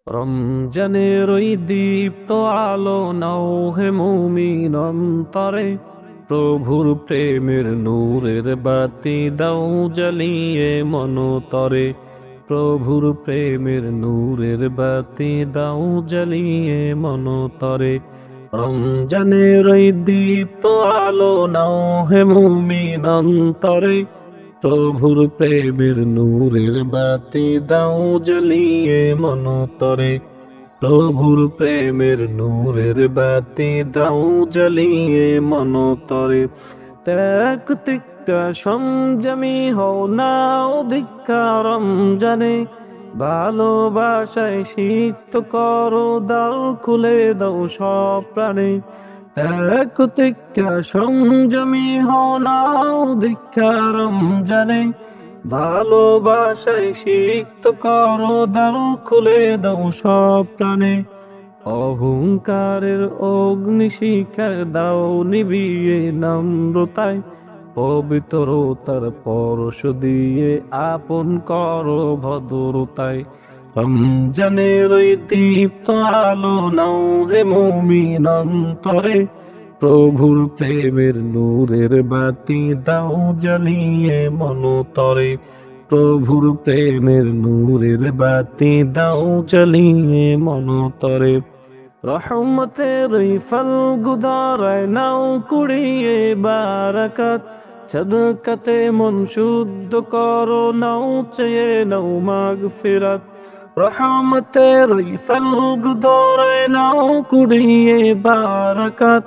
রমজানের ওই দীপ্ত আলো নাও হে মুমিন অন্তরে, প্রভুর প্রেমের নূরের বাতি দাও জ্বালিয়ে মনতরে। প্রভুর প্রেমের নূরের বাতি দাও জ্বালিয়ে মনতরে। রমজানের ওই দীপ্ত আলো নাও হে মুমিন অন্তরে, প্রভুর প্রেমের নূরের বাতি দাও জ্বালিয়ে মনতরে। প্রভুর প্রেমের নূরের বাতি দাও জ্বালিয়ে মনতরে। ত্যাগ তিক্তা সংযমী হও না অধিকার রমজানে, ভালোবাসায় সিক্ত করো দাও খুলে দাও সব প্রাণে। ত্যাগ তিক্তা সংযমী হও না অধিকার রমজানে, ভালোবাসায় সিক্ত করো দাও খুলে দাও সব প্রাণে। অহংকারের অগ্নিশিখার দাও নিবিয়ে নম্রতায়, পবিত্রতার পরশ দিয়ে আপন করো ভদ্রতায়। রমজানের ওই দীপ্ত আলো নাও হে মুমিন অন্তরে, প্রভুর প্রেমের নূরের বাতি দাও জ্বালিয়ে মনতরে। প্রভুর প্রেমের নূরের বাতি দাও জ্বালিয়ে মনতরে। রহমতের ওই ফাল্গু ধারায় নাও কুড়িয়ে বারাকাত, সাদকাতে মন শুদ্ধ করো নাও চেয়ে নাও মাগফিরাত। রহমতের ওই ফাল্গু ধারায় নাও কুড়িয়ে বারাকাত,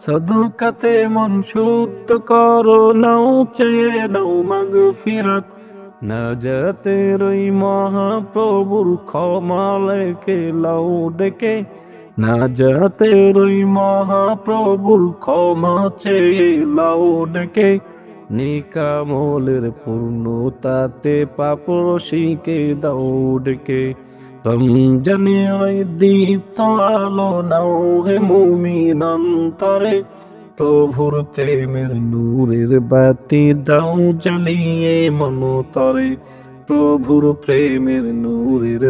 সাদকাতে মন শুদ্ধ করো নাও চেয়ে নাও মাগফিরাত। নাজাতের ওই মহাপ্রভুর ক্ষমা লেখে লাও ডেকে, নাজাতের ওই মহাপ্রভুর ক্ষমা চেয়ে লাও ডেকে। নিকামলের পূর্ণতাতে পাপরশিকে দাও ডেকে। রমজানের ওই দীপ্ত আলো নাও হে মুমিন অন্তরে, প্রভুর প্রেমের নূরের বাতি দাও জ্বালিয়ে মনতরে। প্রভুর প্রেমের নূরের